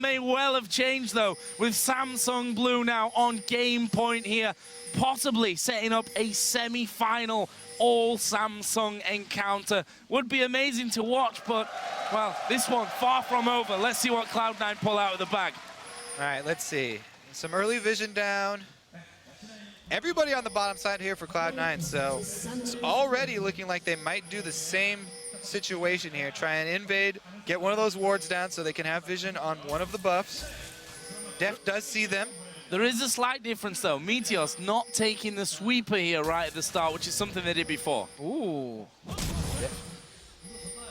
May well have changed though, with Samsung Blue now on game point here, possibly setting up a semi-final all Samsung encounter. Would be amazing to watch, but well, this one far from over. Let's see what Cloud9 pull out of the bag. All right, let's see. Some early vision down. Everybody on the bottom side here for Cloud9, so it's already looking like they might do the same situation here. Try and invade, get one of those wards down so they can have vision on one of the buffs. Deft does see them. There is a slight difference though. Meteos not taking the sweeper here right at the start, which is something they did before. Ooh. Yeah.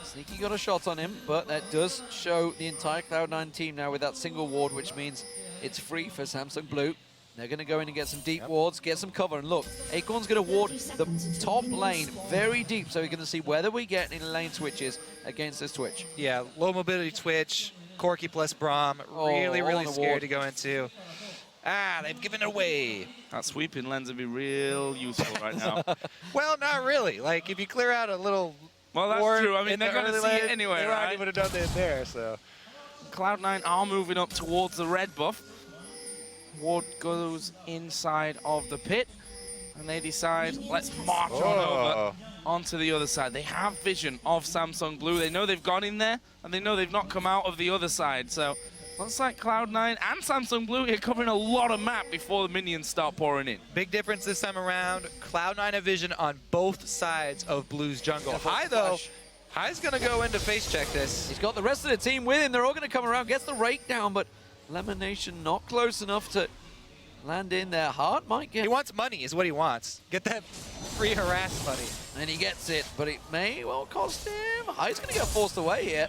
Sneaky got a shot on him, but that does show the entire Cloud9 team now with that single ward, which means it's free for Samsung Blue. They're going to go in and get some deep wards, get some cover. And look, Acorn's going to ward the top lane very deep, so we're going to see whether we get any lane switches against this Twitch. Yeah, low mobility Twitch, Corki plus Braum, really scary to go into. Ah, they've given it away. That sweeping lens would be real useful right now. Well, not really. Like, if you clear out a little well, that's ward true. I mean, they're going to see it anyway, they right? already would have done it there, so. Cloud9 are moving up towards the red buff. Ward goes inside of the pit, and they decide, let's march on over onto the other side. They have vision of Samsung Blue. They know they've gone in there, and they know they've not come out of the other side. So looks like Cloud9 and Samsung Blue are covering a lot of map before the minions start pouring in. Big difference this time around. Cloud9 have vision on both sides of Blue's jungle. High, though, High's going to go in to face check this. He's got the rest of the team with him. They're all going to come around, gets the rake down, but Lemonation not close enough to land in there. Heart might get... He wants money is what he wants. Get that free harass money. And he gets it, but it may well cost him. High's going to get forced away here.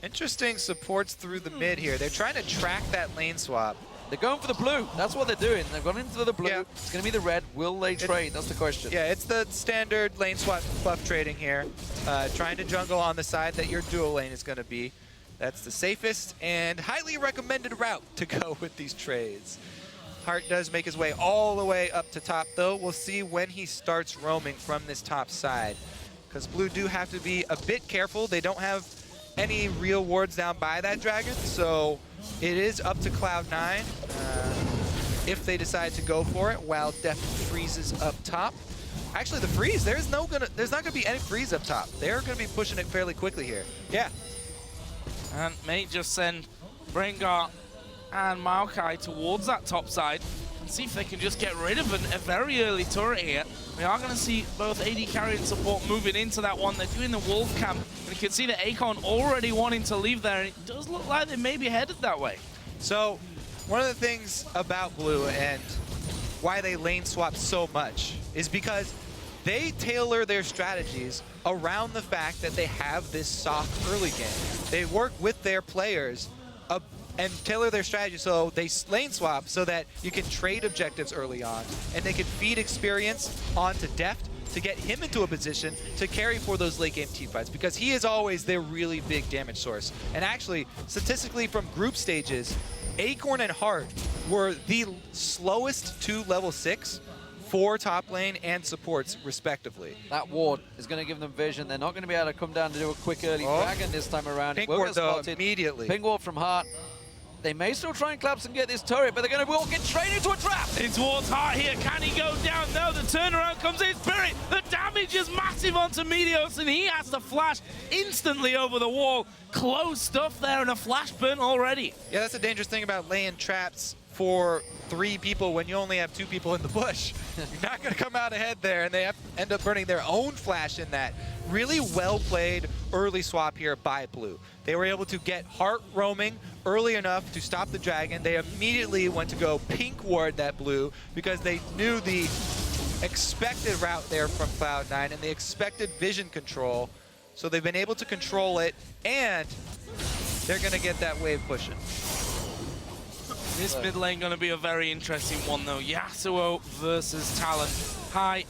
Interesting supports through the mid here. They're trying to track that lane swap. They're going for the blue. That's what they're doing. They've gone into the blue. Yeah. It's going to be the red. Will they trade? That's the question. Yeah, it's the standard lane swap buff trading here. Trying to jungle on the side that your dual lane is going to be. That's the safest and highly recommended route to go with these trades. Hart does make his way all the way up to top, though. We'll see when he starts roaming from this top side, because Blue do have to be a bit careful. They don't have any real wards down by that dragon, so it is up to Cloud9 if they decide to go for it, while Deft freezes up top. Actually, the freeze, there's not gonna be any freeze up top. They're gonna be pushing it fairly quickly here. Yeah. And may just send Brengar and Maokai towards that top side and see if they can just get rid of a very early turret here. We are going to see both AD carry and support moving into that one. They're doing the wolf camp, and you can see that Acorn already wanting to leave there, and it does look like they may be headed that way. So one of the things about Blue and why they lane swap so much is because they tailor their strategies around the fact that they have this soft early game. They work with their players and tailor their strategy so they lane swap so that you can trade objectives early on, and they can feed experience onto Deft to get him into a position to carry for those late game teamfights, because he is always their really big damage source. And actually, statistically from group stages, Acorn and Hart were the slowest to level 6 for top lane and supports, respectively. That ward is going to give them vision. They're not going to be able to come down to do a quick early dragon this time around. Pink ward, though, immediately. Pink ward from Hart. They may still try and collapse and get this turret, but they're going to all get trained into a trap. In towards Hart here. Can he go down? No, the turnaround comes in. Spirit, the damage is massive onto Meteos, and he has to flash instantly over the wall. Close stuff there, and a flash burn already. Yeah, that's the dangerous thing about laying traps for 3 people when you only have 2 people in the bush. You're not going to come out ahead there, and they end up burning their own flash in that. Really well-played early swap here by Blue. They were able to get Hart roaming early enough to stop the dragon. They immediately went to go pink ward that Blue because they knew the expected route there from Cloud9 and the expected vision control. So they've been able to control it, and they're going to get that wave pushing. This mid lane going to be a very interesting one, though. Yasuo versus Talon. High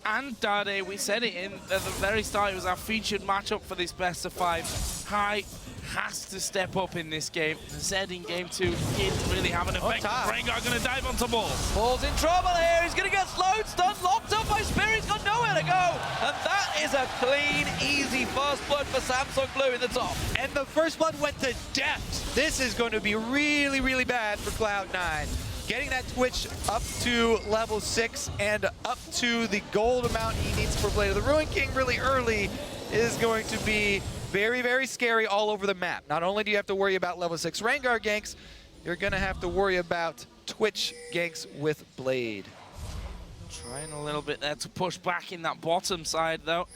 and Dade, we said it at the very start, it was our featured matchup for this best of 5. High has to step up in this game. Zed in game 2 didn't really have an effect. Rengar going to dive onto Balls. Balls in trouble here. He's going to get slowed, stunned, locked up by Spirit. He's got nowhere to go. And that is a clean, easy first blood for Samsung Blue in the top. And the first blood went to depth. This is going to be really, really bad for Cloud9. Getting that Twitch up to level 6 and up to the gold amount he needs for Blade of the Ruin King really early is going to be very, very scary all over the map. Not only do you have to worry about level 6 Rengar ganks, you're going to have to worry about Twitch ganks with Blade. Trying a little bit there to push back in that bottom side, though.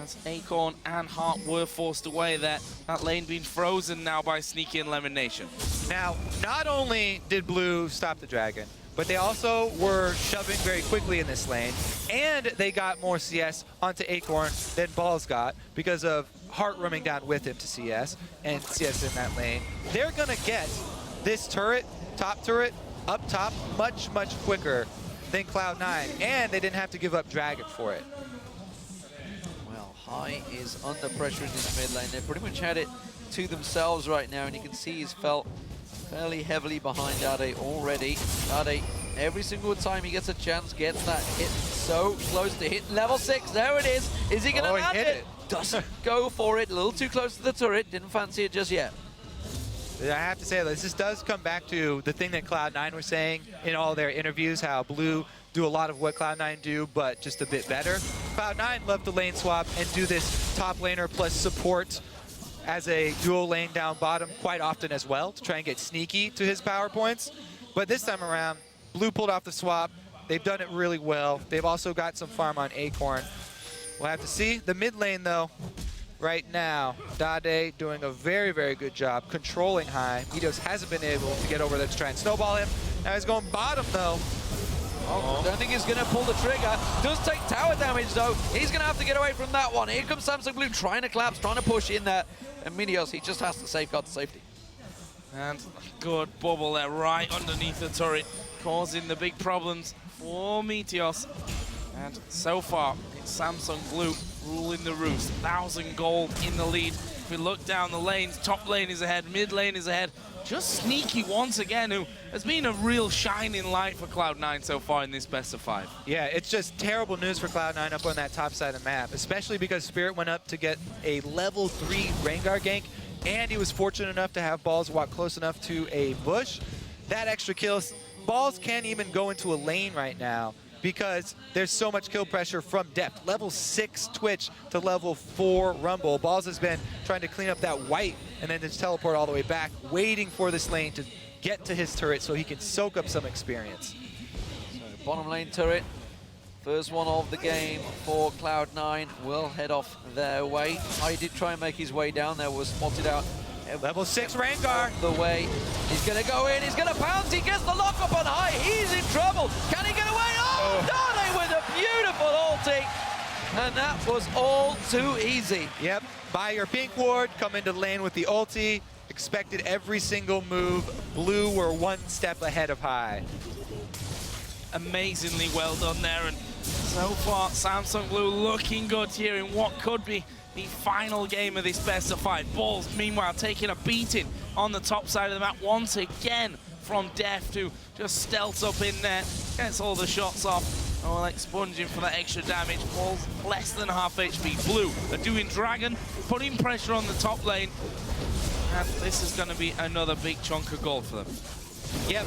As Acorn and Heart were forced away there. That lane being frozen now by Sneaky and Lemon Nation. Now, not only did Blue stop the dragon, but they also were shoving very quickly in this lane, and they got more CS onto Acorn than Balls got because of Heart roaming down with him to CS, and CS in that lane. They're gonna get this turret, top turret, up top, much, much quicker than Cloud9, and they didn't have to give up dragon for it. Well, High is under pressure in this mid lane. They pretty much had it to themselves right now, and you can see he's felt fairly heavily behind ahve already. ahve, every single time he gets a chance, gets that hit so close to hit level 6. There it is. Is he gonna land it? Doesn't go for it. A little too close to the turret. Didn't fancy it just yet. I have to say, this does come back to the thing that Cloud9 were saying in all their interviews, how Blue do a lot of what Cloud9 do, but just a bit better. Cloud9 love to lane swap and do this top laner plus support as a dual lane down bottom quite often as well to try and get Sneaky to his power points. But this time around, Blue pulled off the swap. They've done it really well. They've also got some farm on Acorn. We'll have to see. The mid lane, though, right now, ahve doing a very, very good job controlling High. Meteos hasn't been able to get over there to try and snowball him. Now he's going bottom, though. I don't think he's going to pull the trigger. Does take tower damage, though. He's going to have to get away from that one. Here comes Samsung Blue trying to collapse, trying to push in there. And Meteos, he just has to safeguard the safety. And good bubble there right underneath the turret, causing the big problems for Meteos. And so far, it's Samsung Blue ruling the roost. 1,000 gold in the lead. If we look down the lanes, top lane is ahead, mid lane is ahead. Just Sneaky once again, who has been a real shining light for Cloud9 so far in this best of 5. Yeah, it's just terrible news for Cloud9 up on that top side of the map, especially because Spirit went up to get a level 3 Rengar gank, and he was fortunate enough to have Balls walk close enough to a bush. That extra kill, Balls can't even go into a lane right now because there's so much kill pressure from depth. Level 6 Twitch to level 4 Rumble. Balls has been trying to clean up that white and then just teleport all the way back, waiting for this lane to get to his turret so he can soak up some experience. So bottom lane turret, first one of the game for Cloud9, will head off their way. I did try and make his way down there, was spotted out. Level 6 Rengar. The way. He's going to go in, he's going to pounce, he gets the lock up on High, he's in trouble. Can he get away? Oh, ahve with a beautiful ulti. And that was all too easy. Yep, buy your pink ward, come into the lane with the ulti, expected every single move. Blue were one step ahead of High. Amazingly well done there, and so far Samsung Blue looking good here in what could be the final game of this best of 5. Balls, meanwhile, taking a beating on the top side of the map once again from Deft, who just stealths up in there, gets all the shots off. Oh, expunging for that extra damage. Balls less than half HP. Blue are doing Dragon, putting pressure on the top lane, and this is going to be another big chunk of gold for them. Yep,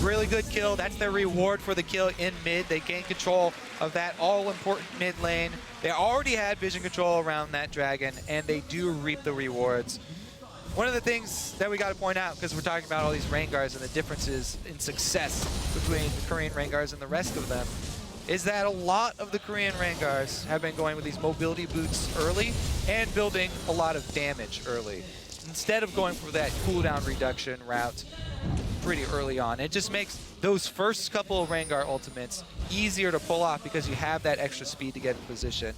really good kill. That's their reward for the kill in mid. They gain control of that all-important mid lane. They already had vision control around that dragon, and they do reap the rewards. One of the things that we got to point out, because we're talking about all these Rengars and the differences in success between the Korean Rengars and the rest of them, is that a lot of the Korean Rengars have been going with these mobility boots early and building a lot of damage early, instead of going for that cooldown reduction route pretty early on. It just makes those first couple of Rengar ultimates easier to pull off because you have that extra speed to get in position,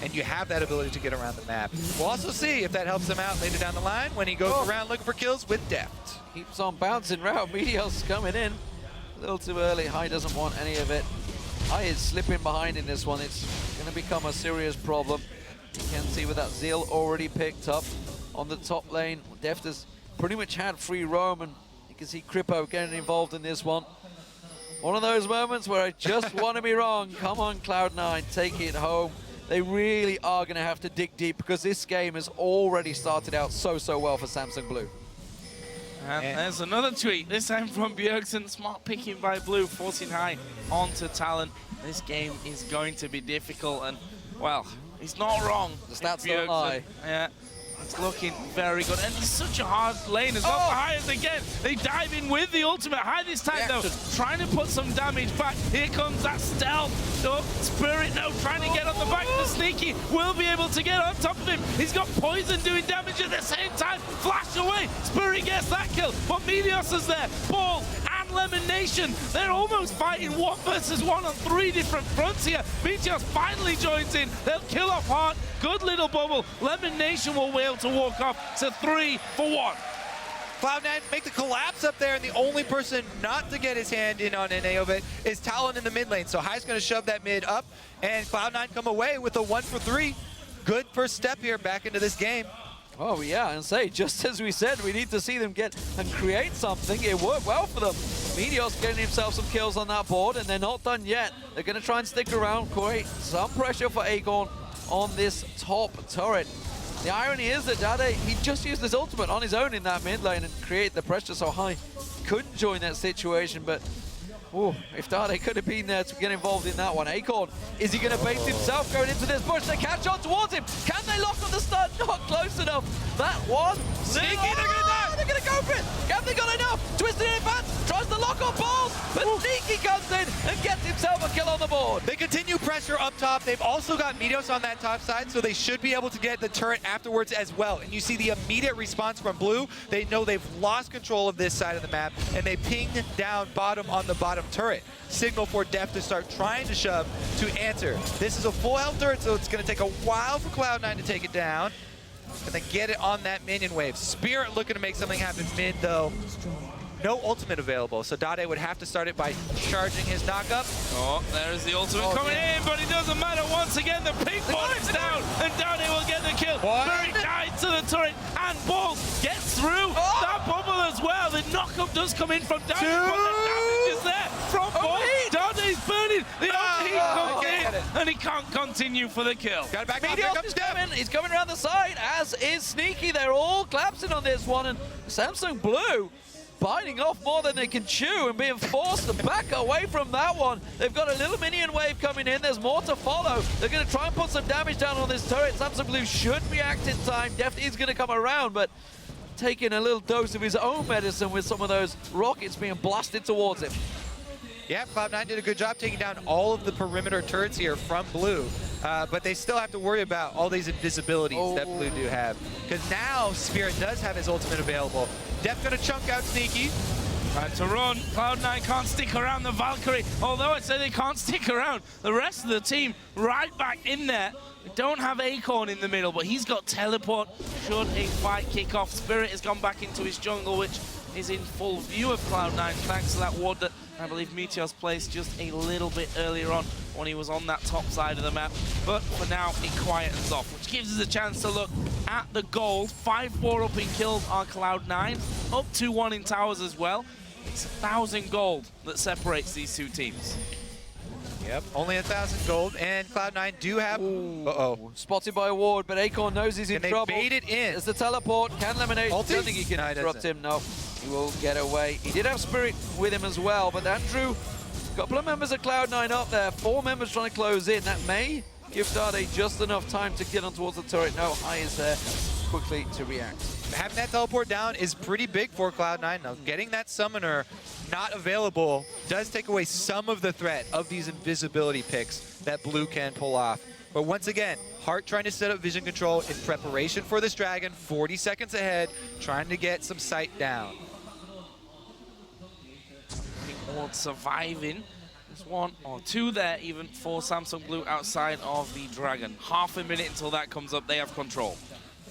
and you have that ability to get around the map. We'll also see if that helps him out later down the line when he goes around looking for kills with Deft. Keeps on bouncing round. Meteos coming in a little too early. High doesn't want any of it. High is slipping behind in this one. It's going to become a serious problem. You can see with that Zeal already picked up. on the top lane. Deft has pretty much had free roam, and you can see Kripo getting involved in this one. One of those moments where I just want to be wrong. Come on, Cloud9, take it home. They really are going to have to dig deep because this game has already started out so well for Samsung Blue. And there's another tweet, this time from Bjergsen. Smart picking by Blue, forcing high onto Talon. This game is going to be difficult, and, well, he's not wrong. The stats don't lie. Yeah, it's looking very good. And it's such a hard lane as well for Hyas again. They dive in with the ultimate. High this time, though, trying to put some damage back. Here comes that stealth. Oh, Spirit, no, trying to get on the back. The Sneaky will be able to get on top of him. He's got Poison doing damage at the same time. Flash away. Spirit gets that kill. But Meteos is there. Ball and Lemon Nation. They're almost fighting 1 versus 1 on 3 different fronts here. Meteos finally joins in. They'll kill off Heart. Good little bubble. Lemon Nation will be able to walk off to 3 for 1. Cloud9 make the collapse up there, and the only person not to get his hand in on an ahve is Talon in the mid lane. So High's going to shove that mid up, and Cloud9 come away with a 1 for 3. Good first step here back into this game. Oh yeah, and say, just as we said, we need to see them get and create something. It worked well for them. Meteos getting himself some kills on that board, and they're not done yet. They're going to try and stick around, create some pressure for Acorn on this top turret. The irony is that Dade, he just used his ultimate on his own in that mid lane and create the pressure so high. Couldn't join that situation, but if Dade could have been there to get involved in that one. Acorn, is he going to bait himself going into this bush? They catch on towards him. Can they lock on the stun? Not close enough. That one. Sneaky, they're going to go for it. Have they got enough? Twisted in advance, tries to lock on balls, but Sneaky comes in and gets himself a kill on the board. They continue pressure up top. They've also got Meteos on that top side, so they should be able to get the turret afterwards as well. And you see the immediate response from Blue. They know they've lost control of this side of the map, and they ping down bottom on the bottom turret. Signal for Deft to start trying to shove to answer. This is a full health turret, so it's going to take a while for Cloud9 to take it down. And then get it on that minion wave. Spirit looking to make something happen mid, though. No ultimate available, so Dade would have to start it by charging his knockup. Oh, there's the ultimate coming in, but it doesn't matter. Once again, the pink bottom's down, and Dade will get the kill. Very tied to the turret, and Balls gets through that bubble as well. The knockup does come in from Dade, but the damage is there from Balls. Dade's burning. The heat comes in, and he can't continue for the kill. Got it back up. Meteos is coming. He's coming around the side, as is Sneaky. They're all collapsing on this one, and Samsung Blue biting off more than they can chew and being forced to back away from that one. They've got a little minion wave coming in. There's more to follow. They're going to try and put some damage down on this turret. Samsung Blue should react in time. Deft is going to come around, but taking a little dose of his own medicine with some of those rockets being blasted towards him. Yeah, Cloud9 did a good job taking down all of the perimeter turrets here from Blue. But they still have to worry about all these invisibilities that Blue do have. Because now Spirit does have his ultimate available. Def gonna chunk out Sneaky. Trying to run. Cloud9 can't stick around the Valkyrie. Although I say they can't stick around, the rest of the team right back in there. We don't have Acorn in the middle, but he's got teleport. Should a fight kick off, Spirit has gone back into his jungle, which is in full view of Cloud9 thanks to that ward that I believe Meteos placed just a little bit earlier on when he was on that top side of the map. But for now, it quietens off, which gives us a chance to look at the gold. 5-4 up in kills on Cloud9, up 2-1 in towers as well. It's 1,000 gold that separates these two teams. Yep, only 1,000 gold, and Cloud9 do have... Spotted by a ward, but Acorn knows he's in trouble. Can they bait it in? There's the teleport. Can Lemonade? I don't think he can No, interrupt him. No, he will get away. He did have Spirit with him as well, but Andrew, a couple of members of Cloud9 up there. 4 members trying to close in. That may give Dade just enough time to get on towards the turret. No, High is there quickly to react. Having that teleport down is pretty big for Cloud9. Now, getting that summoner not available does take away some of the threat of these invisibility picks that Blue can pull off. But once again, Heart trying to set up vision control in preparation for this dragon, 40 seconds ahead, trying to get some sight down. Ward surviving. There's 1 or 2 there even for Samsung Blue outside of the dragon. Half a minute until that comes up, they have control.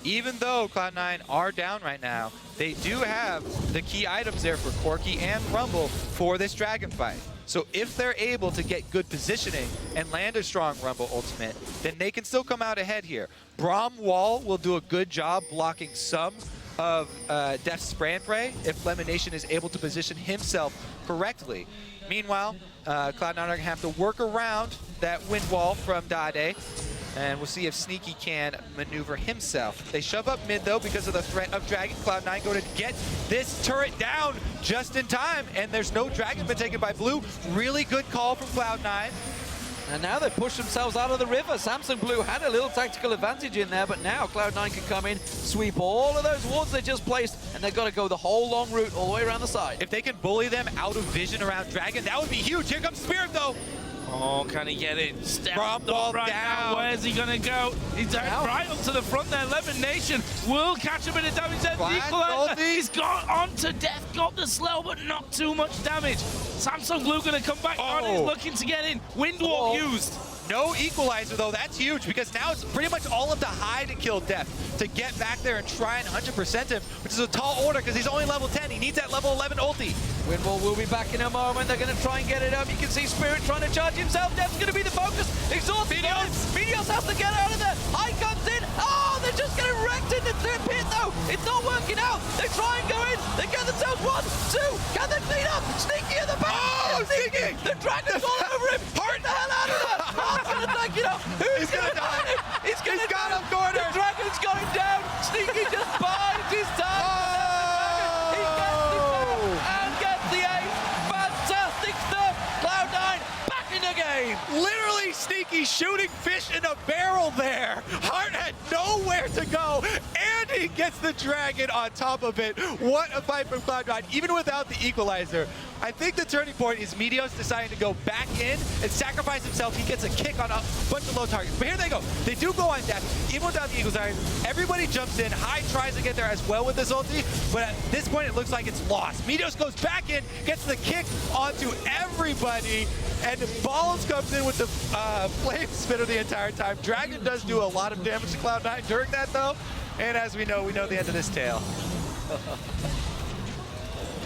even though Cloud9 are down right now, they do have the key items there for Corki and Rumble for this dragon fight. So if they're able to get good positioning and land a strong Rumble ultimate, then they can still come out ahead here. Braum Wall will do a good job blocking some of Def's spray and pray if Lemonation is able to position himself correctly. Meanwhile, Cloud9 are going to have to work around that wind wall from Dade, and we'll see if Sneaky can maneuver himself. They shove up mid, though, because of the threat of Dragon. Cloud9 going to get this turret down just in time, and there's no Dragon been taken by Blue. Really good call from Cloud9. And now they push themselves out of the river. Samsung Blue had a little tactical advantage in there, but now Cloud9 can come in, sweep all of those wards they just placed, and they've got to go the whole long route all the way around the side. If they can bully them out of vision around Dragon, that would be huge. Here comes Spirit, though. Oh, can he get it? Step Braum up Wall right down. now. Where's he going to go? He's right up to the front there. Lemon Nation will catch a bit of damage there. Flash, Equalizer. Goldie. He's got onto death, got the slow, but not too much damage. Samsung Blue going to come back on. He's looking to get in. Windwalk used. No equalizer, though. That's huge, because now it's pretty much all up to High to kill Def, to get back there and try and 100% him, which is a tall order because he's only level 10. He needs that level 11 ulti. Windwall will be back in a moment. They're going to try and get it up. You can see Spirit trying to charge himself. Def's going to be the focus. Exhaust. Meteos has to get out of there. High comes in. Oh, they're just getting wrecked in the pit, though. It's not working out. They try and go in. They get themselves 1, 2. Can they clean up? Sneaky in the back. Oh, Sneaky! The Dragon's all over him. Get the hell out of there. Heart's going to take it up. Who's going to die? He's going to die. Got him cornered. The Dragon's going down. Sneaky just bides his time. He gets the down and gets the ace. Fantastic stuff. Cloud9 back in the game. Literally Sneaky shooting fish in a barrel there. Hart had nowhere to go, and he gets the Dragon on top of it. What a fight from Cloud9, even without the equalizer. I think the turning point is Meteos deciding to go back in and sacrifice himself. He gets a kick on a bunch of low targets. But here they go. They do go on death, even without the equalizer. Everybody jumps in. High tries to get there as well with this ulti, but at this point it looks like it's lost. Meteos goes back in, gets the kick onto everybody, and Balls comes in with the flame spitter the entire time. Dragon does do a lot of damage to Cloud9 during that, though. And as we know the end of this tale.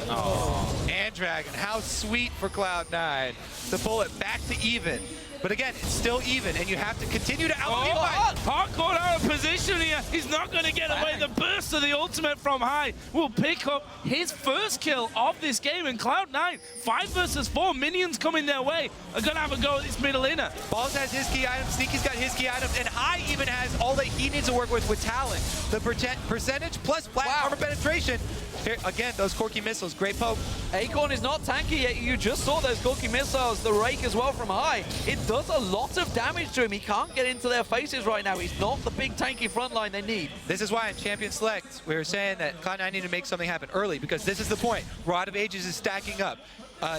Oh, and Dragon, how sweet for Cloud9 to pull it back to even. But again, it's still even, and you have to continue to out-fight. Hart caught out of position here. He's not going to get away. The burst of the ultimate from High will pick up his first kill of this game. And Cloud9, 5 versus 4 minions coming their way, are going to have a go at this middle inner. Balls has his key items, Sneaky's got his key items, and High even has all that he needs to work with Talon. The percentage plus flat armor penetration. Here, again, those Corki missiles, great poke. Acorn is not tanky yet. You just saw those Corki missiles, the rake as well from High. It does a lot of damage to him. He can't get into their faces right now. He's not the big tanky front line they need. This is why in Champion Select, we were saying that Cloud9 need to make something happen early, because this is the point. Rod of Ages is stacking up.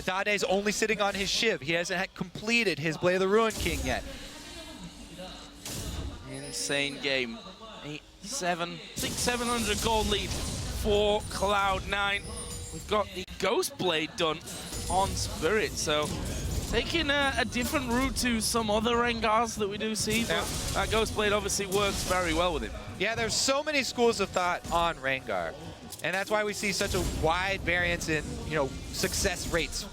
Dade's only sitting on his Shiv. He hasn't completed his Blade of the Ruined King yet. Insane game. 700 gold lead for Cloud9. We've got the Ghost Blade done on Spirit, so taking a different route to some other Rengars that we do see, but that Ghost Blade obviously works very well with him. Yeah, there's so many schools of thought on Rengar, and that's why we see such a wide variance in, success rates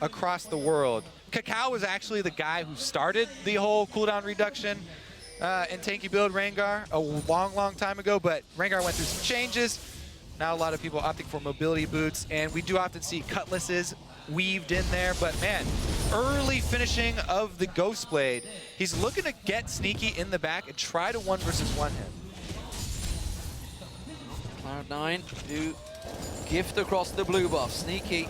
across the world. Kakao was actually the guy who started the whole cooldown reduction and tanky build Rengar a long time ago, but Rengar went through some changes. Now a lot of people opting for mobility boots, and we do often see cutlasses weaved in there, but man, early finishing of the Ghost Blade. He's looking to get Sneaky in the back and try to 1 versus 1 him. Cloud9 do gift across the blue buff. Sneaky,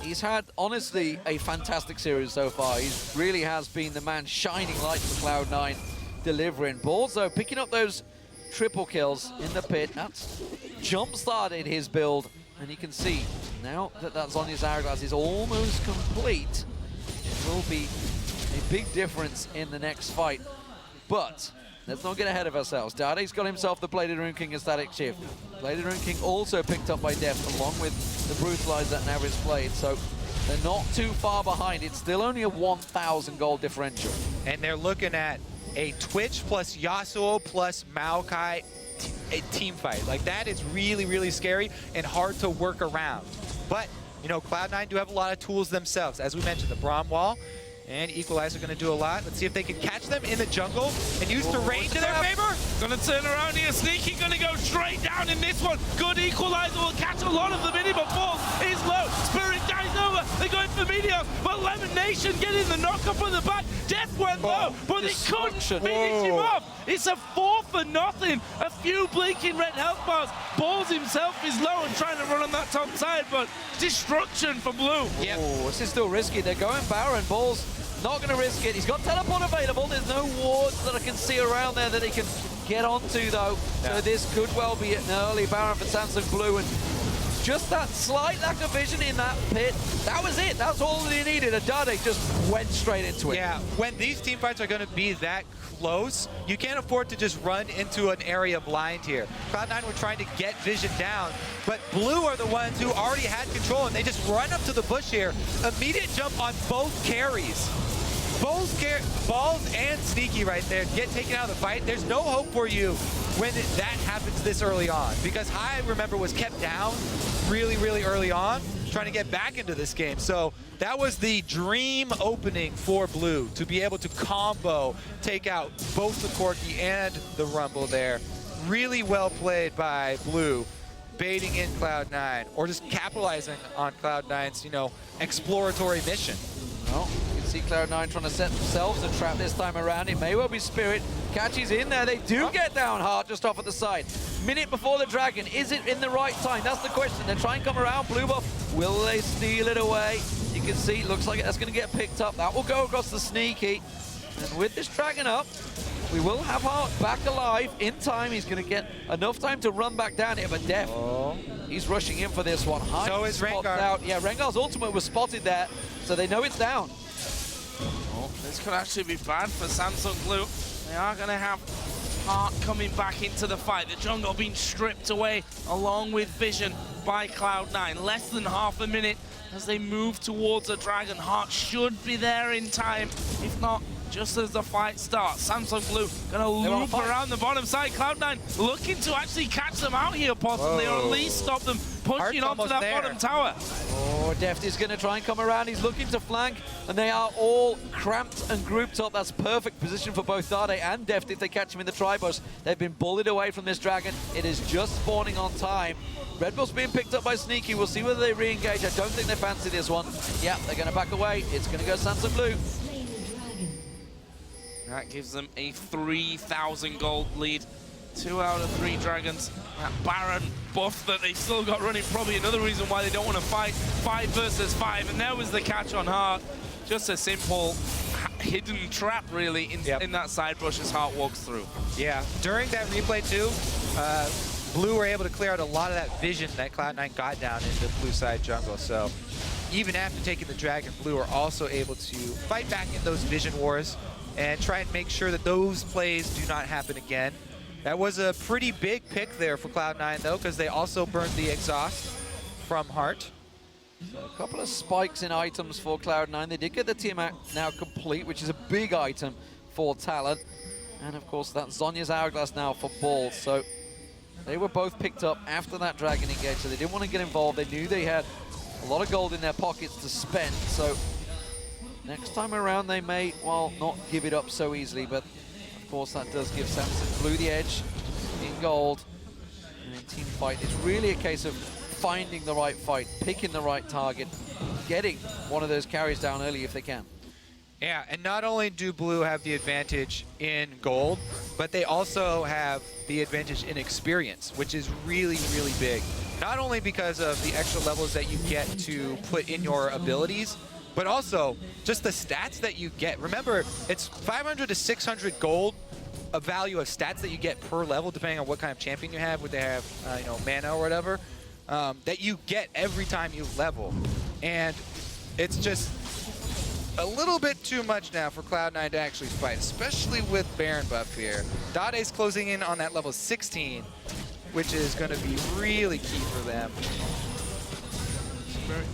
he's had, honestly, a fantastic series so far. He really has been the man shining light for Cloud9, delivering. Balls, though, picking up those triple kills in the pit. That's jump-started his build, and you can see now that that's on his hourglass is almost complete. It will be a big difference in the next fight. But let's not get ahead of ourselves. Dade's got himself the Bladed Rune King and Static Shift. Bladed Rune King also picked up by Def along with the Brutalizer and Average Blade, so they're not too far behind. It's still only a 1,000 gold differential. And they're looking at a Twitch plus Yasuo plus Maokai a team fight. Like, that is really, really scary and hard to work around. But, you know, Cloud9 do have a lot of tools themselves. As we mentioned, the Braum Wall and Equalizer going to do a lot. Let's see if they can catch them in the jungle and use terrain to their favor. Gonna turn around here. Sneaky gonna go straight down in this one. Good Equalizer will catch a lot of them in it, but Ball is low. Spirit dies over. They're going for Meteor, but Lemon Nation getting the knock up on the back. Death went low, but they couldn't finish him off. It's a 4 for nothing. A few blinking red health bars. Balls himself is low and trying to run on that top side, but destruction for Blue. Yep. Oh, this is still risky. They're going Baron. Ball's not going to risk it. He's got teleport available. There's no wards that I can see around there that he can get onto, though. Yeah. So this could well be an early Baron for Samsung Blue. And just that slight lack of vision in that pit, that was it. That's all that he needed. ahve just went straight into it. Yeah, when these team fights are going to be that close, you can't afford to just run into an area blind here. Cloud9 were trying to get vision down, but Blue are the ones who already had control, and they just run up to the bush here. Immediate jump on both carries. Balls and Sneaky right there get taken out of the fight. There's no hope for you when that happens this early on, because High, remember, was kept down really, really early on, trying to get back into this game. So that was the dream opening for Blue, to be able to combo, take out both the Corki and the Rumble there. Really well played by Blue, baiting in Cloud9, or just capitalizing on Cloud9's, you know, exploratory mission. Well, you can see Cloud9 trying to set themselves a trap this time around. It may well be Spirit. Catches in there. They do get down hard just off at the side. Minute before the Dragon. Is it in the right time? That's the question. They try and come around. Blue buff. Will they steal it away? You can see, looks like that's going to get picked up. That will go across the Sneaky. And with this Dragon up, we will have Hart back alive in time. He's going to get enough time to run back down here, but Def, he's rushing in for this one. Hart so is Rengar. Out. Yeah, Rengar's ultimate was spotted there, so they know it's down. Oh, this could actually be bad for Samsung Blue. They are going to have Hart coming back into the fight. The jungle being stripped away along with vision by Cloud9. Less than half a minute as they move towards a Dragon. Hart should be there in time. If not, just as the fight starts, Samsung Blue gonna loop around the bottom side. Cloud9 looking to actually catch them out here possibly, or at least stop them pushing onto that bottom tower. Oh, Deft is gonna try and come around. He's looking to flank, and they are all cramped and grouped up. That's perfect position for both ahve and Deft if they catch him in the tri-bush. They've been bullied away from this Dragon. It is just spawning on time. Red Bull's being picked up by Sneaky. We'll see whether they re-engage. I don't think they fancy this one. Yeah, they're gonna back away. It's gonna go Samsung Blue. That gives them a 3,000 gold lead. 2 out of 3 Dragons. That Baron buff that they've still got running, probably another reason why they don't want to fight 5 versus 5. And there was the catch on Hart. Just a simple hidden trap, really, in that side bush as Hart walks through. Yeah, during that replay, too, Blue were able to clear out a lot of that vision that Cloud9 got down in the blue side jungle. So even after taking the Dragon, Blue are also able to fight back in those vision wars and try and make sure that those plays do not happen again. That was a pretty big pick there for Cloud9, though, because they also burned the exhaust from Hart. So a couple of spikes in items for Cloud9. They did get the team out now complete, which is a big item for Talent. And, of course, that's Zhonya's Hourglass now for Ball. So they were both picked up after that Dragon engage, so they didn't want to get involved. They knew they had a lot of gold in their pockets to spend, so next time around, they may, well, not give it up so easily, but of course that does give Samsung Blue the edge in gold. And in team fight, it's really a case of finding the right fight, picking the right target, getting one of those carries down early if they can. Yeah, and not only do Blue have the advantage in gold, but they also have the advantage in experience, which is really, really big. Not only because of the extra levels that you get to put in your abilities, but also just the stats that you get. Remember, it's 500 to 600 gold, a value of stats that you get per level, depending on what kind of champion you have, would they have, you know, mana or whatever, that you get every time you level. And it's just a little bit too much now for Cloud9 to actually fight, especially with Baron buff here. Dade's closing in on that level 16, which is going to be really key for them.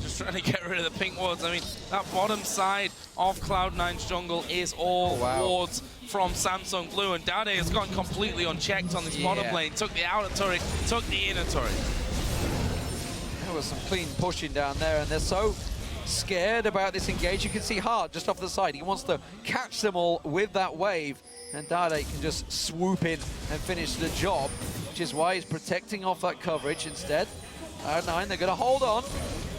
Just trying to get rid of the pink wards. I mean, that bottom side of Cloud9's jungle is all wards from Samsung Blue, and Dade has gone completely unchecked on this bottom lane. Took the outer turret, took the inner turret. There was some clean pushing down there, and they're so scared about this engage. You can see Hart just off the side. He wants to catch them all with that wave, and Dade can just swoop in and finish the job, which is why he's protecting off that coverage instead. Cloud9, they're going to hold on.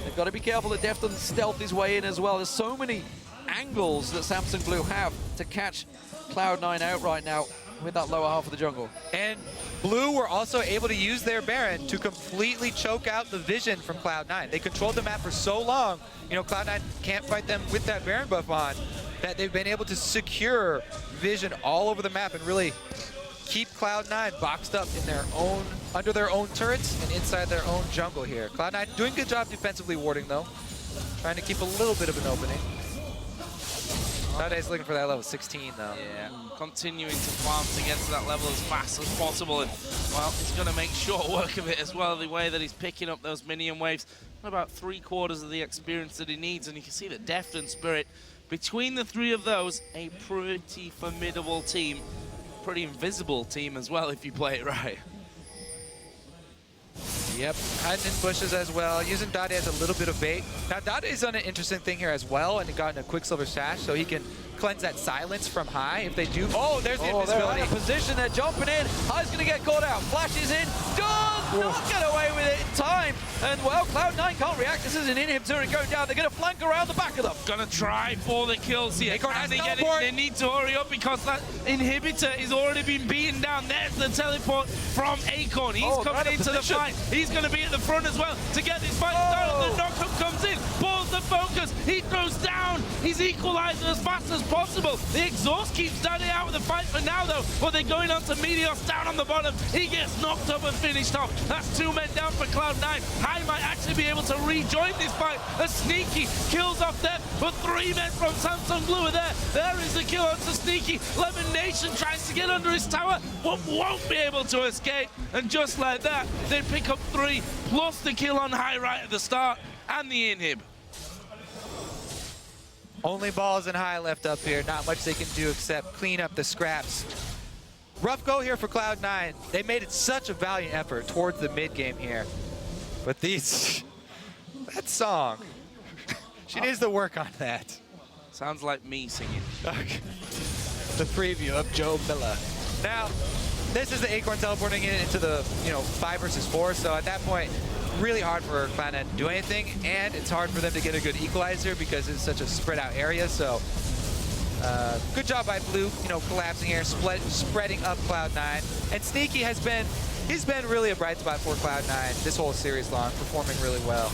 They've got to be careful that Def doesn't stealth his way in as well. There's so many angles that Samsung Blue have to catch Cloud9 out right now with that lower half of the jungle. And Blue were also able to use their Baron to completely choke out the vision from Cloud9. They controlled the map for so long, you know, Cloud9 can't fight them with that Baron buff on, that they've been able to secure vision all over the map and really keep Cloud9 boxed up in their own, under their own turrets and inside their own jungle here. Cloud9 doing a good job defensively warding though, trying to keep a little bit of an opening. Dade's looking for that level 16 though. Yeah, continuing to farm to get to that level as fast as possible, and well, he's going to make short work of it as well, the way that he's picking up those minion waves. About 3/4 of the experience that he needs, and you can see that Deft and Spirit, between the three of those, a pretty formidable team. Pretty invisible team as well if you play it right. Yep, hiding in bushes as well, using Dade as a little bit of bait. Now Dade's done an interesting thing here as well, and he got in a Quicksilver Sash so he can cleanse that silence from High if they do. Oh, there's the invisibility. They're in a position, they're jumping in. High's going to get caught out. Flashes in, does not get away with it in time. And well, Cloud9 can't react. This is an inhib turret going down. They're going to flank around the back of them. Gonna try for the kills here. Acorn has They teleport. they need to hurry up because that inhibitor is already been beaten down. There's the teleport from Acorn. He's coming into the fight. He's going to be at the front as well to get this fight started. The knockup comes in, pulls the focus. He goes down. He's equalizing as fast as possible. The exhaust keeps Dade out of the fight for now though, but they're going on to Meteos down on the bottom. He gets knocked up and finished off. That's 2 men down for Cloud9. High might actually be able to rejoin this fight. A Sneaky kills off there, but 3 men from Samsung Blue are there. There is the kill onto Sneaky. Lemon Nation tries to get under his tower, but won't be able to escape. And just like that, they pick up 3, plus the kill on High right at the start, and the inhib. Only balls and High left up here. Not much they can do except clean up the scraps. Rough go here for Cloud9. They made it such a valiant effort towards the mid game here. But these, that song, she needs to work on that. Sounds like me singing. Okay. The preview of Joe Miller. Now, this is the Acorn teleporting it into the 5 versus 4. So at that point, really hard for Cloud9 to do anything, and it's hard for them to get a good equalizer because it's such a spread out area. So good job by Blue, collapsing here, spreading up Cloud9. And Sneaky has been, he's been really a bright spot for Cloud9 this whole series long, performing really well.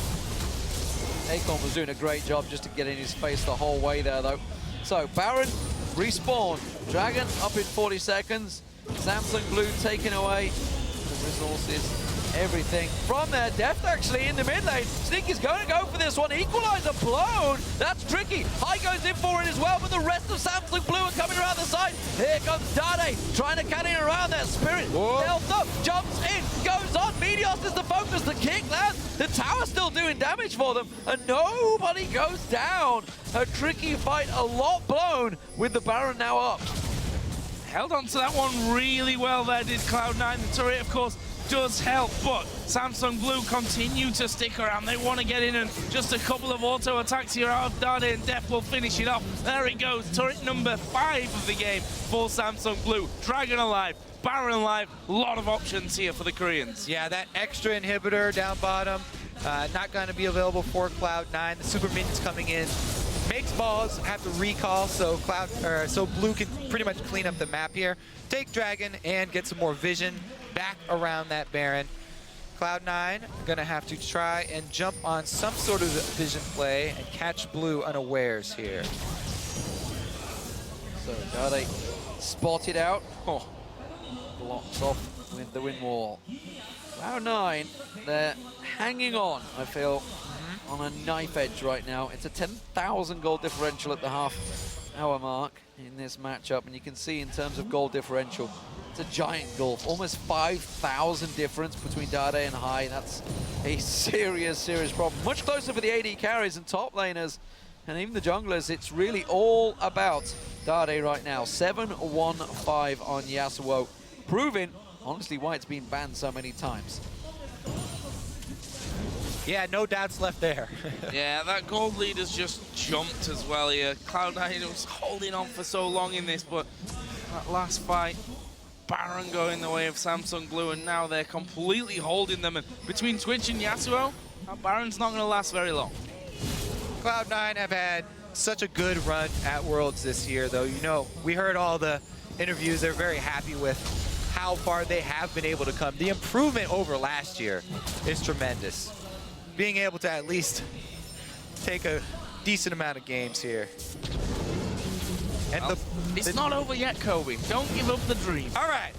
Acorn was doing a great job just to get in his face the whole way there though. So Baron, respawn, Dragon up in 40 seconds, Samsung Blue taking away the resources, everything from there. Deft actually in the mid lane. Sneaky's going to go for this one. Equalizer blown. That's tricky. High goes in for it as well, but the rest of Samsung Blue are coming around the side. Here comes Dade trying to cut in around that Spirit. Stealth up, jumps in, goes on. Meteos is the focus. The kick lands. The tower's still doing damage for them, and nobody goes down. A tricky fight, a lot blown with the Baron now up. Held on to that one really well there, did Cloud9. The turret, of course, does help, but Samsung Blue continue to stick around. They want to get in, and just a couple of auto attacks here out of Dade, and Def will finish it off. There it goes, turret number 5 of the game for Samsung Blue. Dragon alive, Baron alive, a lot of options here for the Koreans. Yeah, that extra inhibitor down bottom, not going to be available for Cloud9. The super minions coming in. Makes balls have to recall, so Blue can pretty much clean up the map here. Take Dragon and get some more vision back around that Baron. Cloud9 gonna have to try and jump on some sort of vision play and catch Blue unawares here. So Dade spotted out. Oh, blocks off with the wind wall. Cloud9, they're hanging on, I feel, on a knife edge right now. It's a 10,000 gold differential at the half-hour mark in this matchup, and you can see in terms of gold differential, it's a giant gulf, almost 5,000 difference between Dade and High. That's a serious, serious problem. Much closer for the AD carries and top laners, and even the junglers, it's really all about Dade right now. 7-1-5 on Yasuo, proving, honestly, why it's been banned so many times. Yeah, no doubts left there. Yeah, that gold lead has just jumped as well here. Cloud9 was holding on for so long in this, but that last fight, Baron going the way of Samsung Blue, and now they're completely holding them. And between Twitch and Yasuo, that Baron's not going to last very long. Cloud9 have had such a good run at Worlds this year, though. You know, we heard all the interviews. They're very happy with how far they have been able to come. The improvement over last year is tremendous. Being able to at least take a decent amount of games here. And Well, it's not over yet, Kobe. Don't give up the dream. all right.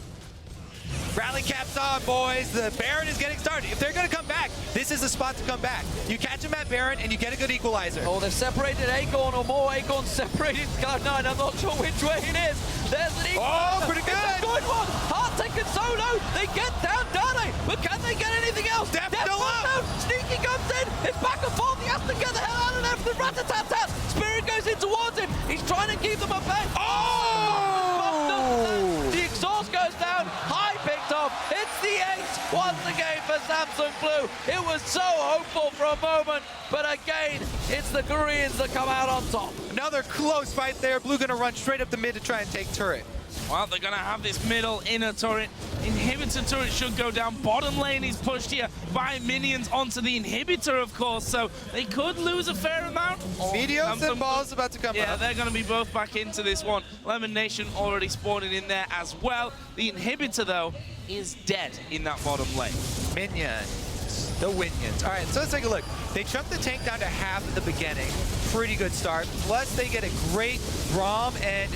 Rally caps on, boys. The Baron is getting started. If they're going to come back, this is the spot to come back. You catch him at Baron, and you get a good equalizer. Oh, they've separated Acorn, or more Acorn separated Cloud9. I'm not sure which way it is. There's an equalizer. Oh, pretty good. It's a good one. Hard taken solo. They get down Dade, but can they get anything else? Def Def still goes up. down. Sneaky comes in. It's back and forth. He has to get the hell out of there for the rat-a-tat-tat. Spirit goes in towards him. He's trying to keep them at bay. Oh! The exhaust goes down. High picked off. It's the ace once again for Samsung Blue. It was so hopeful for a moment, but again, it's the Koreans that come out on top. Another close fight there. Blue gonna run straight up the mid to try and take turret. Well, they're going to have this middle inner turret. Inhibitor turret should go down. Bottom lane is pushed here by minions onto the inhibitor, of course, so they could lose a fair amount. Meteos and balls about to come Yeah, up. they're going to be both back into this one. Lemon Nation already spawning in there as well. The inhibitor, though, is dead in that bottom lane. Minions. The Winions. All right, so let's take a look. They chunked the tank down to half at the beginning. Pretty good start. Plus, they get a great Braum and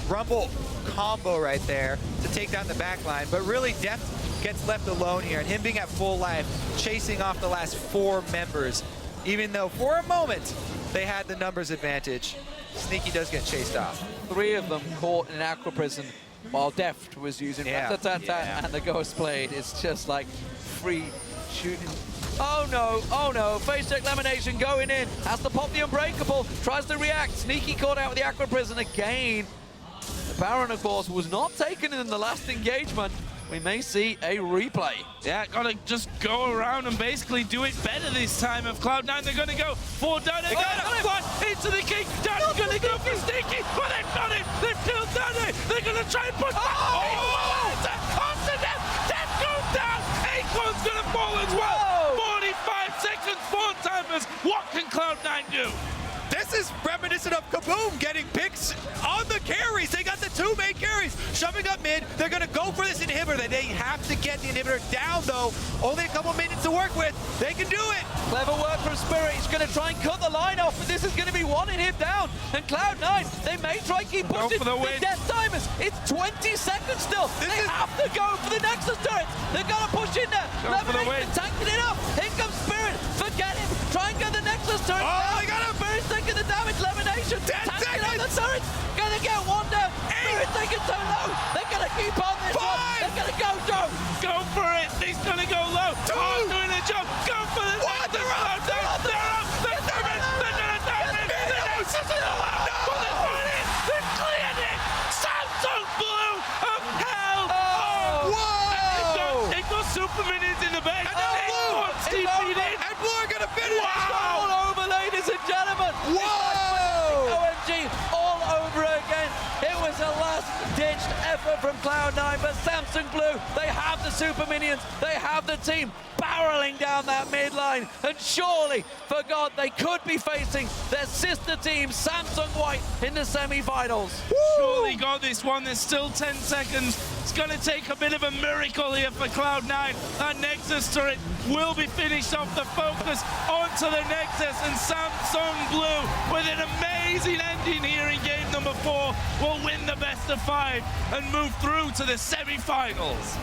Rumble combo right there to take down the back line. But really, Def gets left alone here, and him being at full life, chasing off the last 4 members. Even though, for a moment, they had the numbers advantage, Sneaky does get chased off. 3 of them caught in Aqua Prison while Deft was using rat-a-tat-tat and the Ghost Blade. It's just like free shooting. Oh no, face check Lamination going in, has to pop the Unbreakable, tries to react, Sneaky caught out with the Aqua Prison again. The Baron, of course, was not taken in the last engagement. We may see a replay. Yeah, gotta just go around and basically do it better this time of Cloud9. They're gonna go for Dade. They're gonna fly into the king. Dade's gonna go for Sneaky, but they've done it. They've killed Dade. They're gonna try and push back. Onto Def. Def goes down. Acorn's gonna fall as well. 45 seconds, 4 timers. What can Cloud9 do? This is reminiscent of Kaboom getting picks on the carries. They got the 2 main carries shoving up mid. They're going to go for this inhibitor. They have to get the inhibitor down, though. Only a couple minutes to work with. They can do it. Clever work from Spirit. He's going to try and cut the line off, but this is going to be wanting him down. And Cloud9, they may try and keep pushing. for the win. Death timers. It's 20 seconds still. They have to go for the Nexus turret. They're going to push in there. Go for the win. Tanking it up. Here comes Spirit. Forget him. Try and get the Nexus turret. Oh, they got him. Spirit's taking the damage. Lamination. 10 tanking up the seconds. turret. Gonna get one down. Spirit taking so low. They're gonna keep on this one. 5. They're gonna go, Joe. Go for it. He's gonna go low. 2. Doing a jump. Go for the What? They're up. They're up. They're coming. They're gonna dive in. The Nexus is allowed. Well, they've won it. They've cleared it. Samsung Blue of hell. Whoa! They've got super minions in the back. And now Blue. It's over. And Blue are going to finish. Wow. All over, ladies and gentlemen. Whoa! OMG all over again. It was a last-ditched effort from Cloud9, but Samsung Blue, they have the super minions, they have the team barreling down that midline, and surely, for God, they could be facing their sister team, Samsung White, in the semi-finals. Surely got this one. There's still 10 seconds. It's going to take a bit of a miracle here for Cloud9. That Nexus turret will be finished off. The focus onto the Nexus, and Samsung Blue, with an amazing ending here in game number 4, will win the best of 5 and move through to the semi-finals.